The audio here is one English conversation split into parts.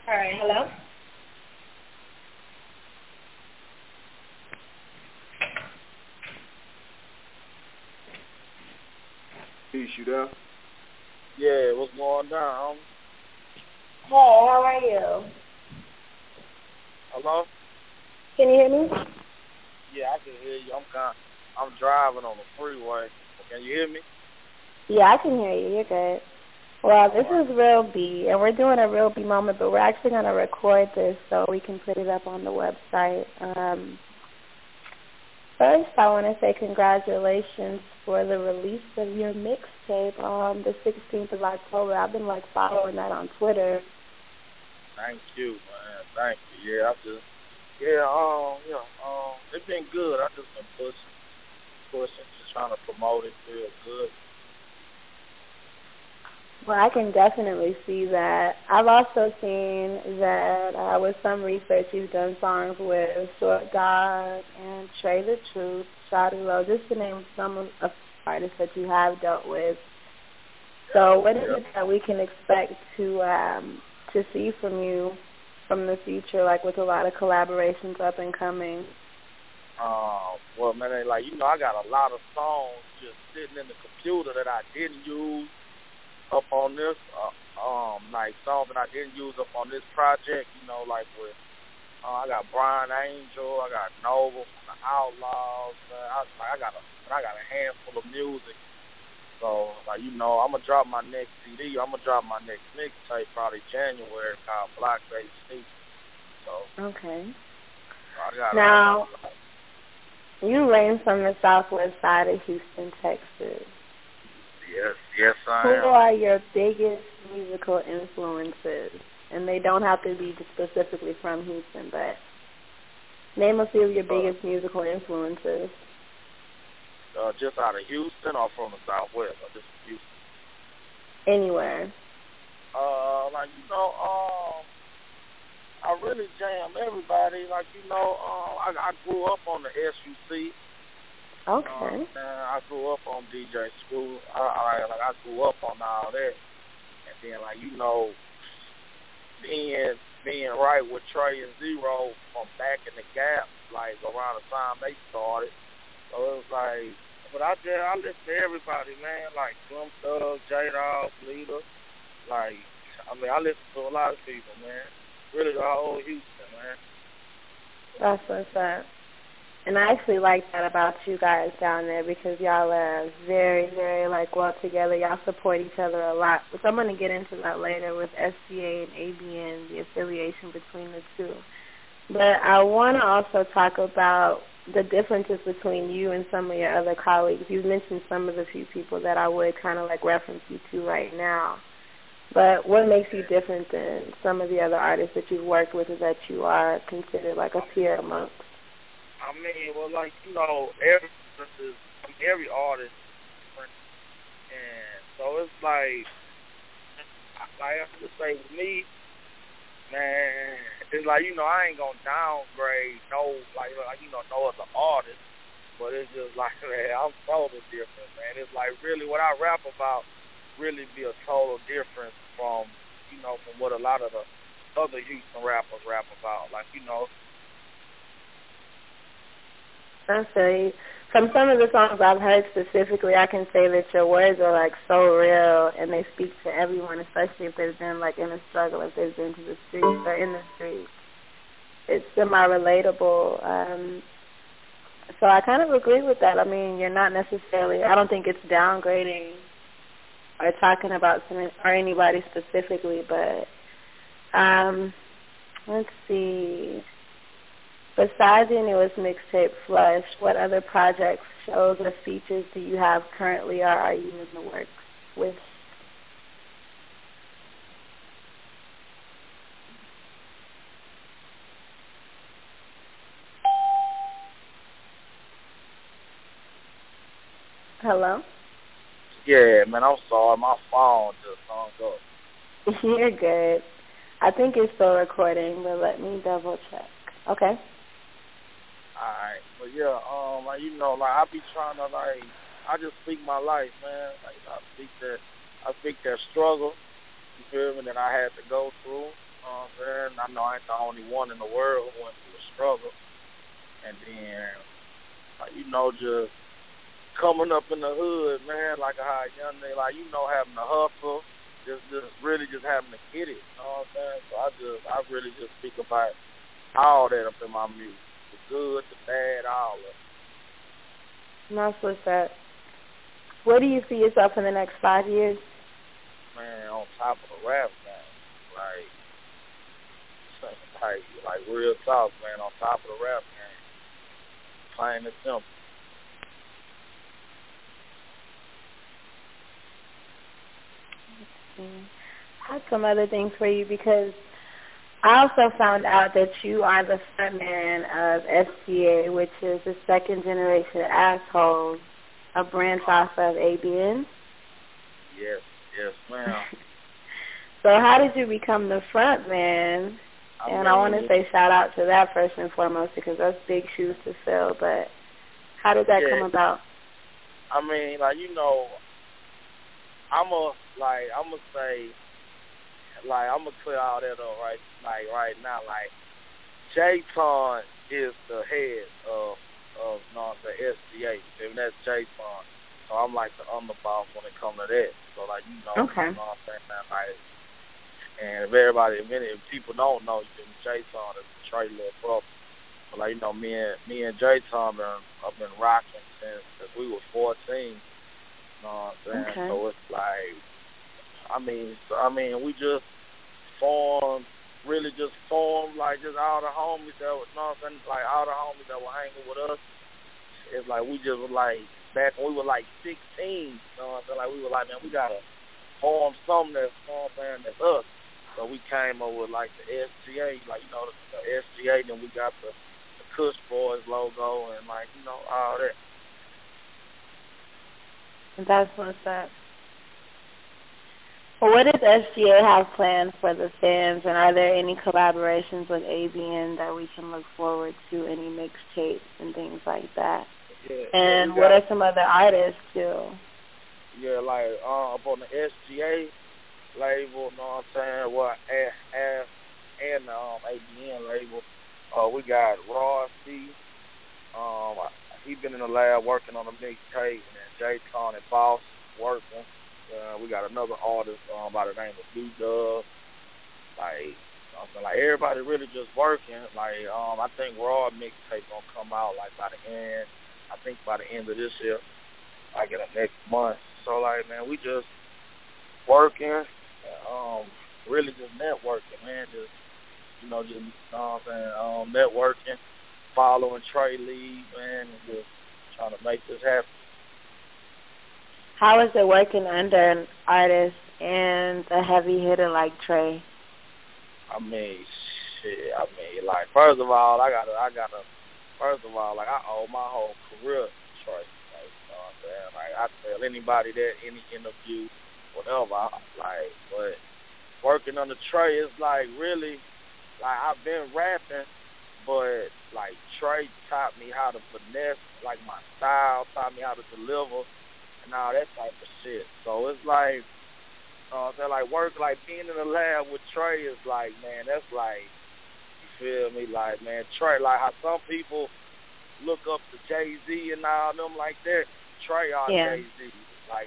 All right, hello? Peace, you there? Yeah, what's going down? Hey, how are you? Hello? Can you hear me? Yeah, I can hear you. I'm driving on the freeway. Can you hear me? Yeah, I can hear you. You're good. Well, this is Real B, and we're doing a Real B moment, but we're actually going to record this so we can put it up on the website. First, I want to say congratulations for the release of your mixtape on the 16th of October. I've been, following that on Twitter. Thank you, man. Thank you. It's been good. I just been pushing, just trying to promote it real good. Well, I can definitely see that. I've also seen that with some research you've done songs with Short God and Trey the Truth, Shawty Low, just to name some of the artists that you have dealt with. So what is it that we can expect to see from you from the future, with a lot of collaborations up and coming? Well, man, I got a lot of songs just sitting in the computer that I didn't use up on this, songs that I didn't use up on this project, with, I got Brian Angel, I got Nova from the Outlaws, I got a handful of music. So, I'm going to drop my next CD, I'm going to drop my next mixtape probably January called Block AC. So, okay. Now, you reign from the southwest side of Houston, Texas. Yes, I am. Who are your biggest musical influences? And they don't have to be specifically from Houston, but name a few of your biggest musical influences. Just out of Houston or from the Southwest or just Houston? Anywhere. I really jam everybody. I grew up on the S.u.c. Okay. I grew up on DJ School. I grew up on all that. And then, being right with Trey and Zero from back in the Gap, around the time they started. So it was but I listen to everybody, man, Slim Thug, J-Dog, Leader. I listen to a lot of people, man. Really the whole Houston, man. That's what's up. And I actually like that about you guys down there because y'all are very, very, well together. Y'all support each other a lot, which I'm going to get into that later with SCA and ABN, the affiliation between the two. But I want to also talk about the differences between you and some of your other colleagues. You've mentioned some of the few people that I would kind of reference you to right now. But what makes you different than some of the other artists that you've worked with is that you are considered a peer amongst? Every artist is different. And so it's I have to say with me, man, it's I ain't gonna downgrade no other artist, but it's just man, I'm totally different, man. It's really what I rap about really be a total difference from what a lot of the other Houston rappers rap about. I say, from some of the songs I've heard specifically, I can say that your words are so real and they speak to everyone, especially if they've been in a struggle, if they've been to the streets or in the streets. It's semi-relatable. So I kind of agree with that. You're not necessarily, I don't think it's downgrading or talking about anybody specifically, but let's see. Besides your newest mixtape, Flush, what other projects, shows, or features do you have currently or are you in the works with? Hello? Yeah, man, I'm sorry. My phone just hung up. You're good. I think it's still recording, but let me double check. Okay. Alright, but yeah, I be trying to I just speak my life, man. I speak that struggle, you feel me, that I had to go through. You know what I'm saying? I know I ain't the only one in the world who went through a struggle. And then, just coming up in the hood, man, like a young nigga, having to hustle, just really just having to get it, you know what I'm saying? So I really just speak about all that up in my music, the good, the bad, all of it. That's what's up. Where do you see yourself in the next 5 years? Man, on top of the rap game, like real talk, man, on top of the rap game, plain and simple. I have some other things for you because I also found out that you are the frontman of S.u.c, which is the second generation assholes, a branch off of ABN. Yes, ma'am. So how did you become the frontman? I want to say shout out to that first and foremost because that's big shoes to fill. But how did that come about? I mean, I'm gonna clear all that up right now. J-Ton is the head of S.u.c. And that's J-Ton. So I'm like the underboss when it comes to that. So okay. You know what I'm saying? And if people don't know, J-Ton is the Trey little brother. But me and J-Ton have been rocking since we were 14. You know what I'm saying? Okay. So it's we just formed just all the homies that were, you know what I'm saying? All the homies that were hanging with us. It's we just were back when we were 16, you know what I'm saying? We were man, we gotta form something that's, you know what I'm saying, that's us. So we came up with the SGA, the SGA, then we got the Quis Boys logo and all that. That's what's up. Well, what does SGA have planned for the fans, and are there any collaborations with ABN that we can look forward to, any mixtapes and things like that? And what are some other artists, too? Yeah, up on the SGA label, you know what I'm saying, and the ABN label, we got S.u.c. He been in the lab working on a mixtape, and then J-Ton and Boss working. We got another artist by the name of B-Dub. Everybody really just working. I think Raw mixtape gonna come out by the end. I think by the end of this year, in the next month. So man, we just working, really just networking, man. Just you know what I'm saying, networking, following Trey lead, man, and just trying to make this happen. How is it working under an artist and a heavy hitter like Trey? First of all, I owe my whole career to Trey. You know what I'm saying? I tell anybody that, any interview, whatever, but working under Trey is really, I've been rapping, but Trey taught me how to finesse, my style, taught me how to deliver, and all that type of shit. So it's work, being in the lab with Trey is man, that's you feel me? Man, Trey, how some people look up to Jay-Z and all them like that, Trey are Jay-Z. You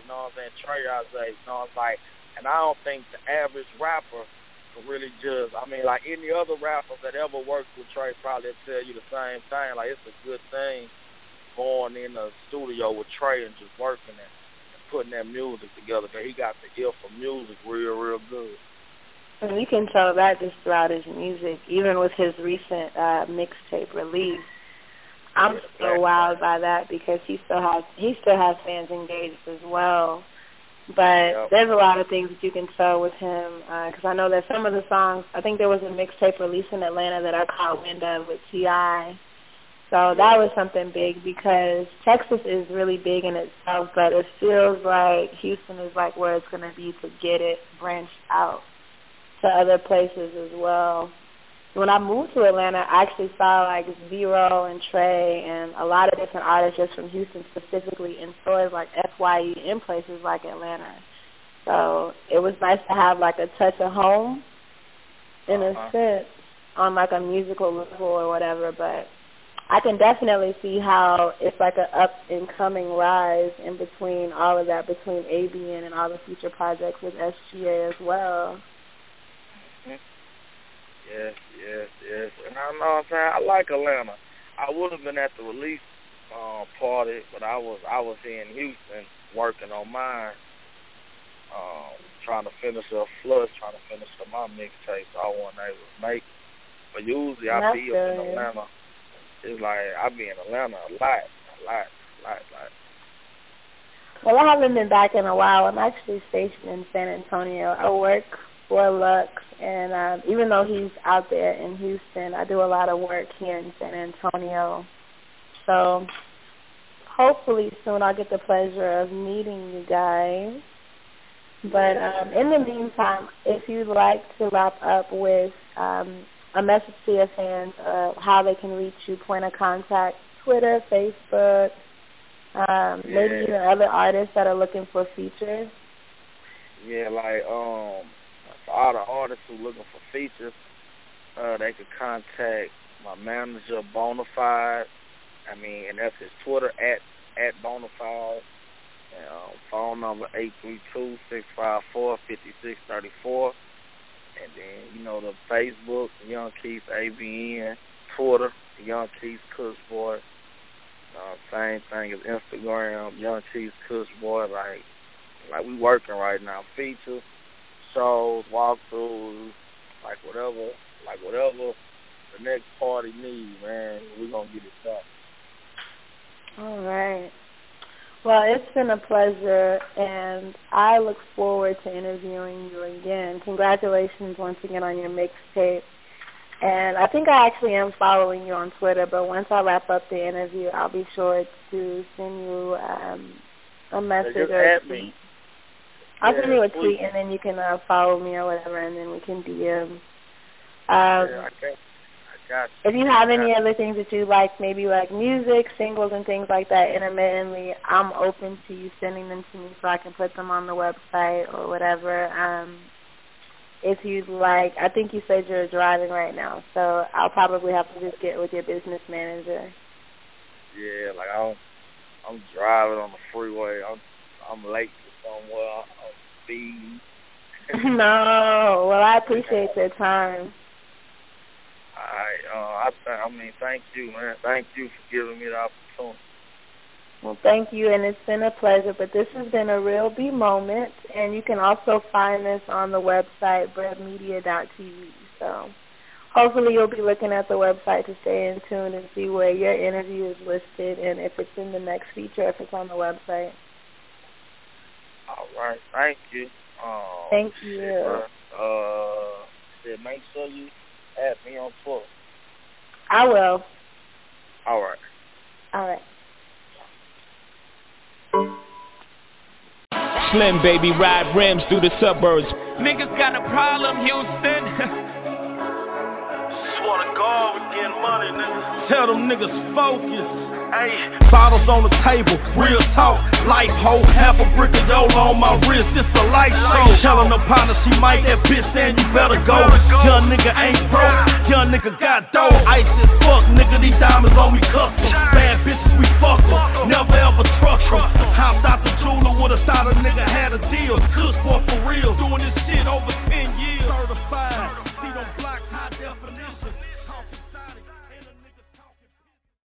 know what I'm saying? Trey are Jay, you know, and I don't think the average rapper can really just, any other rapper that ever worked with Trey probably tell you the same thing. It's a good thing going in the studio with Trey and just working and putting that music together, because he got the ear for music real, real good. And you can tell that just throughout his music, even with his recent mixtape release. I'm so wowed by that because he still has fans engaged as well. But there's a lot of things that you can tell with him, because I know that some of the songs, I think there was a mixtape release in Atlanta that I caught wind of with T.I. So that was something big, because Texas is really big in itself, but it feels like Houston is where it's going to be to get it branched out to other places as well. When I moved to Atlanta, I actually saw Zero and Trey and a lot of different artists just from Houston specifically in stores like FYE in places like Atlanta. So it was nice to have a touch of home in a sense. on like a musical level or whatever, but I can definitely see how it's like an up and coming rise in between all of that, between ABN and all the future projects with SGA as well. Yes. And I know what I'm saying, I like Atlanta. I would have been at the release party, but I was here in Houston working on mine, trying to finish up Flush, trying to finish up my mixtape, so I wasn't able to make it. But usually I be up in Atlanta. It's like I be in Atlanta a lot. Well, I haven't been back in a while. I'm actually stationed in San Antonio. I work for Lux, and even though he's out there in Houston, I do a lot of work here in San Antonio. So hopefully soon I'll get the pleasure of meeting you guys. But in the meantime, if you'd like to wrap up with a message to your fans of how they can reach you, point of contact, Twitter, Facebook, maybe even other artists that are looking for features. Yeah, like for all the artists who looking for features, they could contact my manager, Bonafide. And that's his Twitter at Bonafide. Phone number 832-654-5634. And then, the Facebook, Young Quis ABN, Twitter, Young Quis Kush Boy. Same thing as Instagram, Young Quis Kush Boy. Like we working right now. Features, shows, walkthroughs, whatever the next party needs, man, we gonna get it done. All right. Well, it's been a pleasure, and I look forward to interviewing you again. Congratulations once again on your mixtape. And I think I actually am following you on Twitter, but once I wrap up the interview, I'll be sure to send you a message or a tweet. I'll send you a tweet, and then you can follow me or whatever, and then we can DM. I got you. If you have any other things that you like, maybe like music, singles, and things like that intermittently, I'm open to you sending them to me so I can put them on the website or whatever. If you'd like, I think you said you're driving right now, so I'll probably have to just get with your business manager. Yeah, I'm driving on the freeway. I'm late to somewhere. I'm speeding. No, well, I appreciate your time. Thank you, man. Thank you for giving me the opportunity. Well, thank you, and it's been a pleasure. But this has been a real B moment, and you can also find this on the website, breadmedia.tv. So hopefully you'll be looking at the website to stay in tune and see where your interview is listed and if it's in the next feature, if it's on the website. All right. Thank you. Thank you. Make sure you add me on Twitter. I will. All right. All right. Slim baby ride rims through the suburbs. Niggas got a problem, Houston. Swear to God, we getting money, nigga. Tell them niggas focus. Hey, Bottles on the table, real talk. Life hoe, half a brick of Yola on my wrist. It's a light show. Telling the partner she might, that bitch saying you better go. Young nigga ain't broke, young nigga got dough. Ice as fuck, nigga, these diamonds on me custom. Bad bitches, we fuck them, never ever trust them. Hopped out the jeweler, would've thought a nigga had a deal. Kush boy for real, doing this shit over 10 years. Certified, see them blocks.